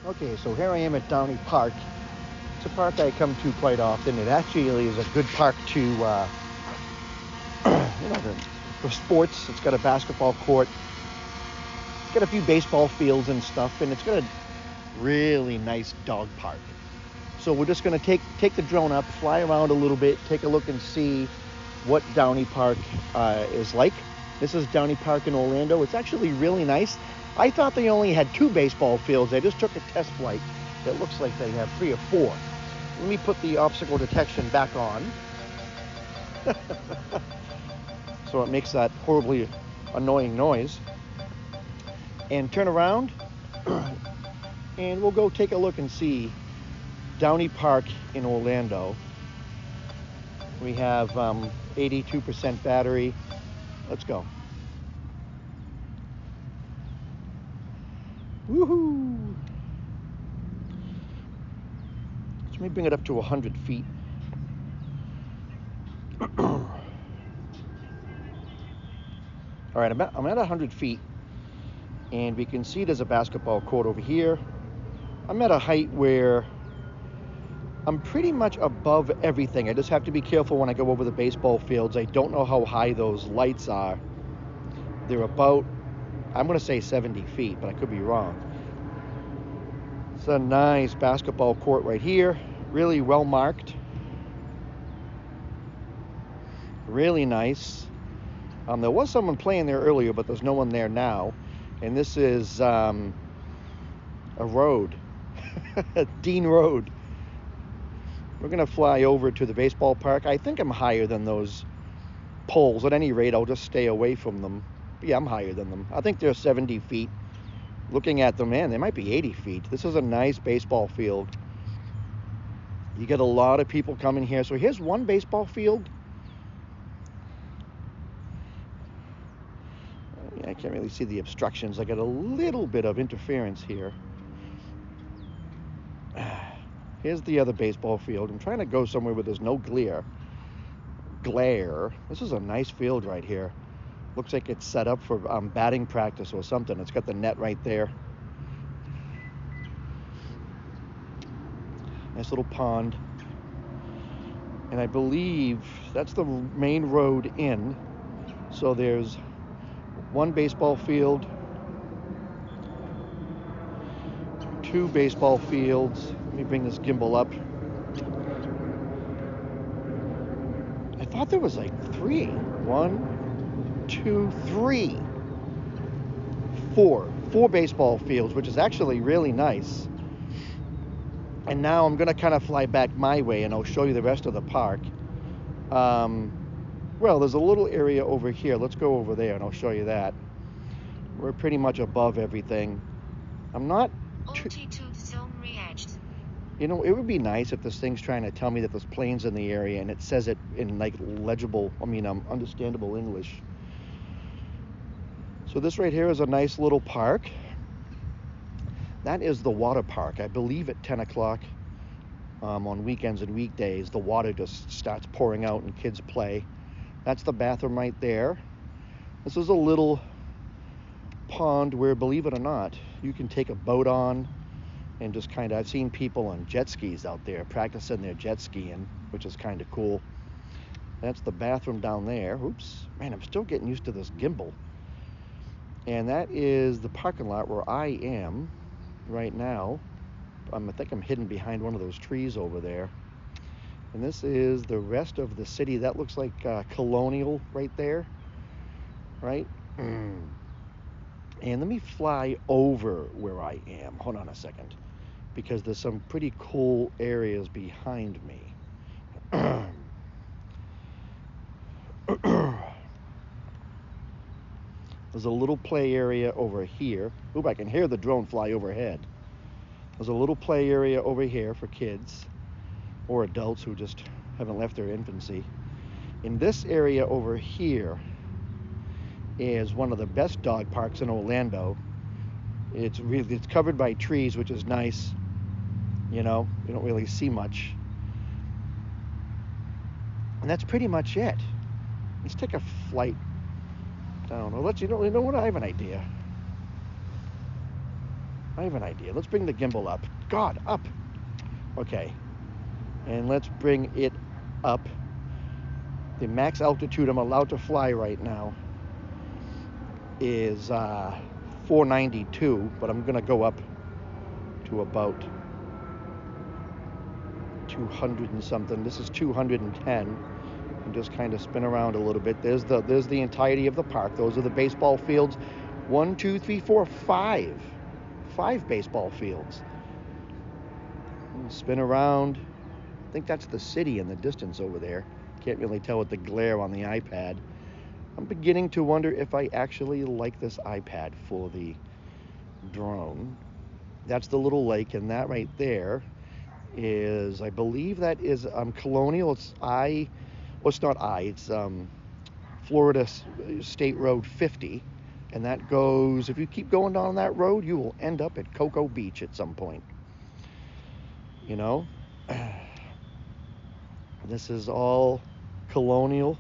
Okay, so here I am at Downey Park. It's a park I come to quite often. It actually is a good park to, for sports. It's got a basketball court. It's got a few baseball fields and stuff, and it's got a really nice dog park. So we're just going to take the drone up, fly around a little bit, take a look and see what Downey Park is like. This is Downey Park in Orlando. It's actually really nice. I thought they only had 2 baseball fields. I just took a test flight. It looks like they have 3 or 4. Let me put the obstacle detection back on. So it makes that horribly annoying noise. And turn around. And we'll go take a look and see Downey Park in Orlando. We have 82% battery. Let's go. Woohoo! So let me bring it up to 100 feet. All right, I'm at 100 feet, and we can see there's a basketball court over here. I'm at a height where I'm pretty much above everything. I just have to be careful when I go over the baseball fields. I don't know how high those lights are. They're about, I'm going to say 70 feet, but I could be wrong. It's a nice basketball court right here. Really well marked. Really nice. There was someone playing there earlier, but there's no one there now. And this is a road. Dean Road. We're going to fly over to the baseball park. I think I'm higher than those poles. At any rate, I'll just stay away from them. But yeah, I'm higher than them. I think they're 70 feet. Looking at them, man, they might be 80 feet. This is a nice baseball field. You get a lot of people coming here. So here's one baseball field. I can't really see the obstructions. I got a little bit of interference here. Here's the other baseball field. I'm trying to go somewhere where there's no glare. This is a nice field right here. Looks like it's set up for batting practice or something. It's got the net right there. Nice little pond. And I believe that's the main road in. So there's one baseball field, 2 baseball fields. Let me bring this gimbal up. I thought there was like 3. 1, 2, 3. 4 baseball fields, which is actually really nice. And now I'm going to kind of fly back my way, and I'll show you the rest of the park. Well, there's a little area over here. Let's go over there, and I'll show you that. We're pretty much above everything. I'm not... Altitude zone reached. You know, it would be nice if this thing's trying to tell me that there's planes in the area, and it says it in, like, understandable English. So this right here is a nice little park. That is the water park. I believe at 10 o'clock on weekends and weekdays, the water just starts pouring out and kids play. That's the bathroom right there. This is a little pond where, believe it or not, you can take a boat on and just kind of, I've seen people on jet skis out there practicing their jet skiing, which is kind of cool. That's the bathroom down there. Oops, man, I'm still getting used to this gimbal. And that is the parking lot where I am right now. I think I'm hidden behind one of those trees over there. And this is the rest of the city. That looks like Colonial right there, right? And let me fly over where I am. Hold on a second, because there's some pretty cool areas behind me. There's a little play area over here. Oop, I can hear the drone fly overhead. There's a little play area over here for kids or adults who just haven't left their infancy. In this area over here is one of the best dog parks in Orlando. It's covered by trees, which is nice. You know, you don't really see much. And that's pretty much it. Let's take a flight down. I'll let you know what, I have an idea. I have an idea. Let's bring the gimbal up. God, up. Okay. And let's bring it up. The max altitude I'm allowed to fly right now is 492, but I'm going to go up to about 200 and something. This is 210. And just kind of spin around a little bit. There's the entirety of the park. Those are the baseball fields. 1, 2, 3, 4, 5. 5 baseball fields. And spin around. I think that's the city in the distance over there. Can't really tell with the glare on the iPad. I'm beginning to wonder if I actually like this iPad for the drone. That's the little lake, and that right there is, I believe that is Colonial. It's Florida State Road 50, and that goes, if you keep going down that road, you will end up at Cocoa Beach at some point. You know? This is all Colonial,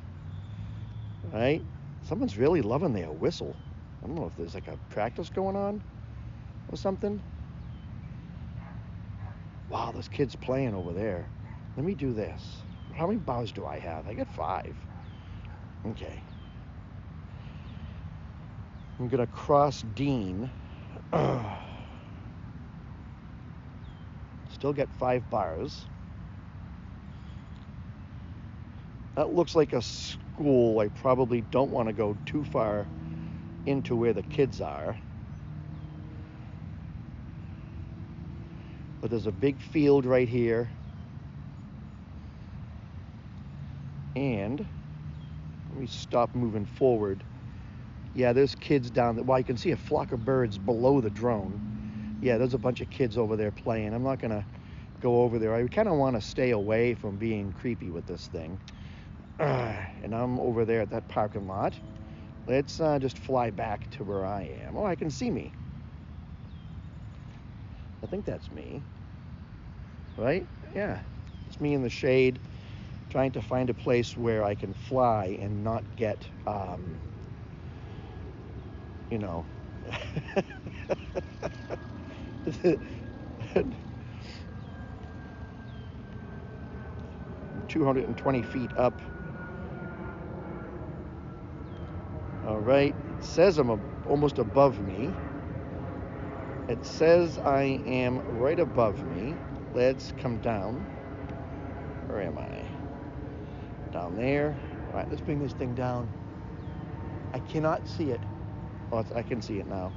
right? Someone's really loving their whistle. I don't know if there's like a practice going on or something. Wow, there's kids playing over there. Let me do this. How many bars do I have? I got 5. Okay. I'm gonna cross Dean. Still get 5 bars. That looks like a school. I probably don't want to go too far into where the kids are. But there's a big field right here. And let me stop moving forward. Yeah, there's kids down there. Well, you can see a flock of birds below the drone. Yeah, there's a bunch of kids over there playing. I'm not gonna go over there. I kind of want to stay away from being creepy with this thing. And I'm over there at that parking lot. Let's just fly back to where I am. Oh, I can see me. I think that's me. Right? Yeah. It's me in the shade, trying to find a place where I can fly and not get, you know, 220 feet up. All right. It says I'm almost above me. It says I am right above me. Let's come down. Where am I? Down there. All right, let's bring this thing down. I cannot see it. Oh, I can see it now.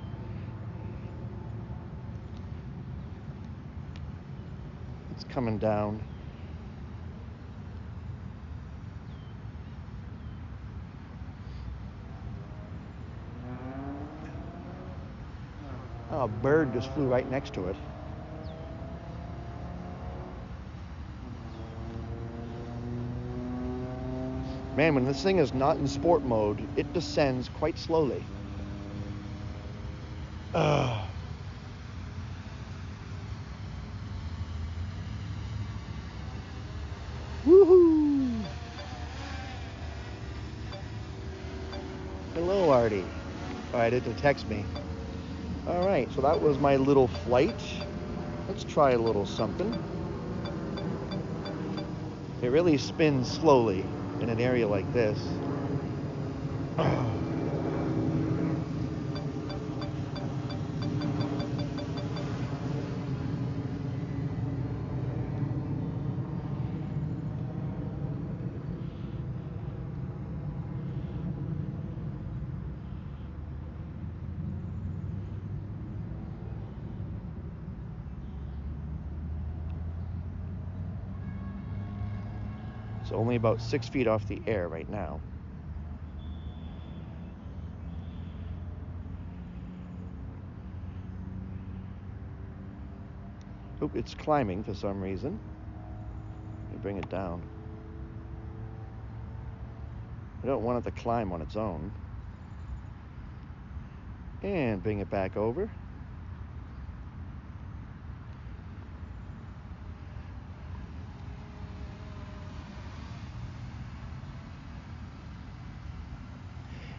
It's coming down. Oh, a bird just flew right next to it. Man, when this thing is not in sport mode, it descends quite slowly. Woohoo! Hello, Artie. All right, it detects me. All right, so that was my little flight. Let's try a little something. It really spins slowly in an area like this. It's only about 6 feet off the air right now. Oop, it's climbing for some reason. Let me bring it down. I don't want it to climb on its own. And bring it back over.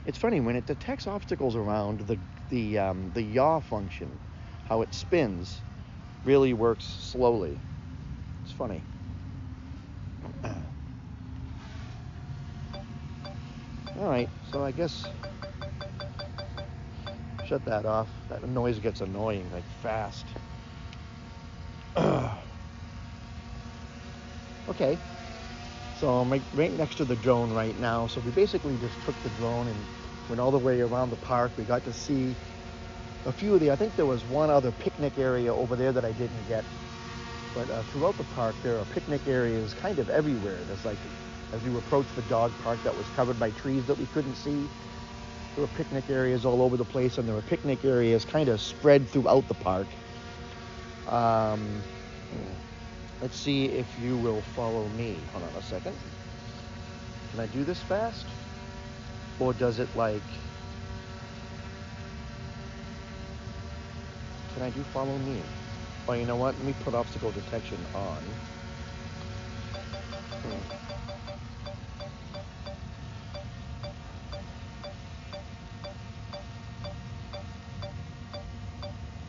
It's funny, when it detects obstacles around, the yaw function, how it spins really works slowly. It's funny. All right, so I guess shut that off. That noise gets annoying, like fast. Okay, so I'm right next to the drone right now. So we basically just took the drone and went all the way around the park. We got to see a few of I think there was one other picnic area over there that I didn't get. But throughout the park, there are picnic areas kind of everywhere. There's like, as you approach the dog park that was covered by trees that we couldn't see, there were picnic areas all over the place, and there were picnic areas kind of spread throughout the park. Let's see if you will follow me. Hold on a second. Can I do this fast? Or does it like... Can I do follow me? Oh, you know what? Let me put obstacle detection on.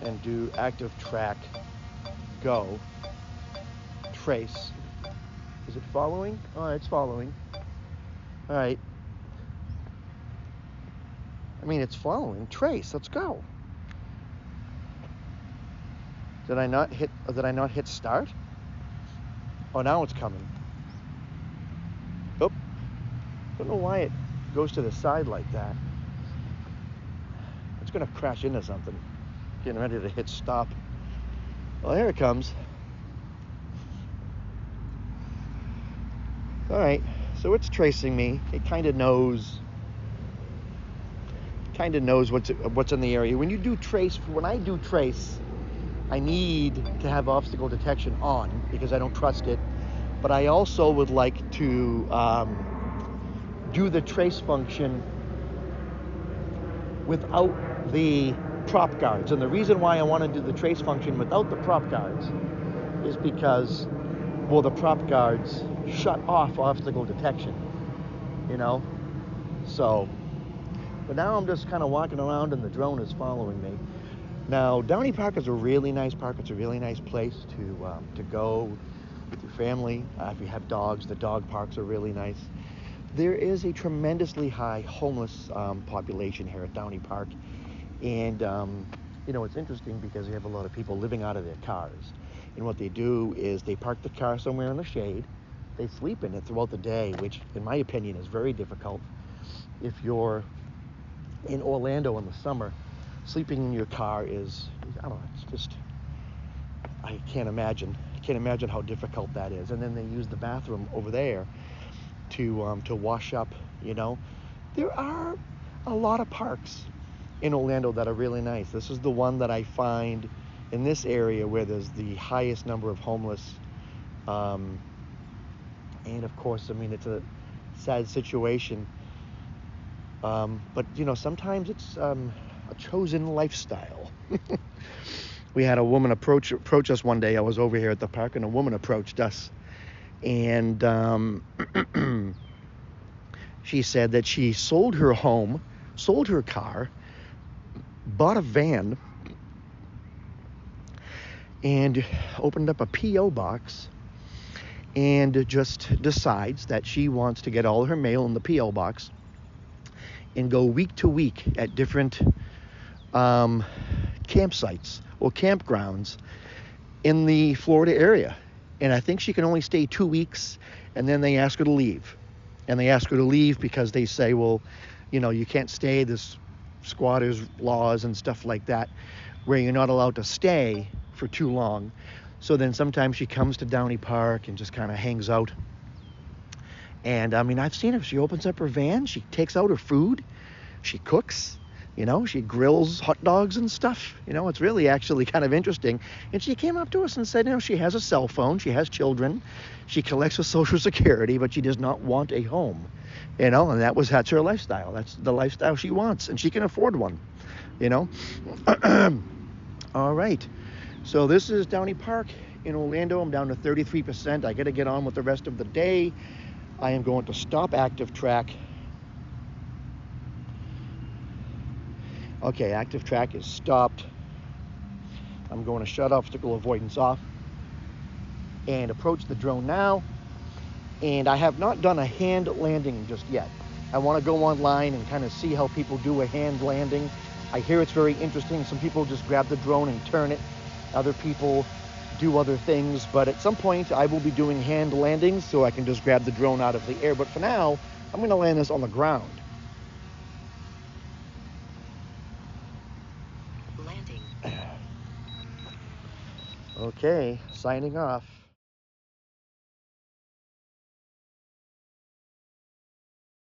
And do active track, go, trace. Is it following? Oh, it's following. All right. I mean, it's following. Trace, let's go. Did I not hit start? Oh, now it's coming. Oh, don't know why it goes to the side like that. It's gonna crash into something. Getting ready to hit stop. Well, here it comes. All right, so it's tracing me. It kind of knows what's in the area. When you do trace, when I do trace, I need to have obstacle detection on because I don't trust it. But I also would like to do the trace function without the prop guards. And the reason why I want to do the trace function without the prop guards is because, well, the prop guards shut off obstacle detection, you know? So, but now I'm just kind of walking around and the drone is following me. Now, Downey Park is a really nice park. It's a really nice place to go with your family. If you have dogs, the dog parks are really nice. There is a tremendously high homeless population here at Downey Park. And, you know, it's interesting because you have a lot of people living out of their cars. And what they do is they park the car somewhere in the shade. They sleep in it throughout the day, which, in my opinion, is very difficult. If you're in Orlando in the summer, sleeping in your car is, I don't know, it's just, I can't imagine how difficult that is. And then they use the bathroom over there to wash up, you know. There are a lot of parks in Orlando that are really nice. This is the one that I find in this area where there's the highest number of homeless. And of course, I mean, it's a sad situation. But, you know, sometimes it's a chosen lifestyle. We had a woman approach us one day. I was over here at the park and a woman approached us. And she said that she sold her home, sold her car, bought a van, and opened up a P.O. box and just decides that she wants to get all her mail in the P.O. box and go week to week at different campsites or campgrounds in the Florida area. And I think she can only stay 2 weeks, and then they ask her to leave. And they ask her to leave because they say, well, you know, you can't stay, there's squatters laws and stuff like that, where you're not allowed to stay for too long. So then sometimes she comes to Downey Park and just kind of hangs out. And I mean, I've seen her. She opens up her van, she takes out her food, she cooks, you know, she grills hot dogs and stuff. You know, it's really actually kind of interesting. And she came up to us and said, you know, she has a cell phone, she has children, she collects her Social Security, but she does not want a home. You know, and that's her lifestyle. That's the lifestyle she wants, and she can afford one, you know. All right. So this is Downey Park in Orlando. I'm down to 33%. I got to get on with the rest of the day. I am going to stop active track. Okay, active track is stopped. I'm going to shut obstacle avoidance off and approach the drone now. And I have not done a hand landing just yet. I want to go online and kind of see how people do a hand landing. I hear it's very interesting. Some people just grab the drone and turn it. Other people do other things. But at some point, I will be doing hand landings so I can just grab the drone out of the air. But for now, I'm going to land this on the ground. Landing. Okay, signing off.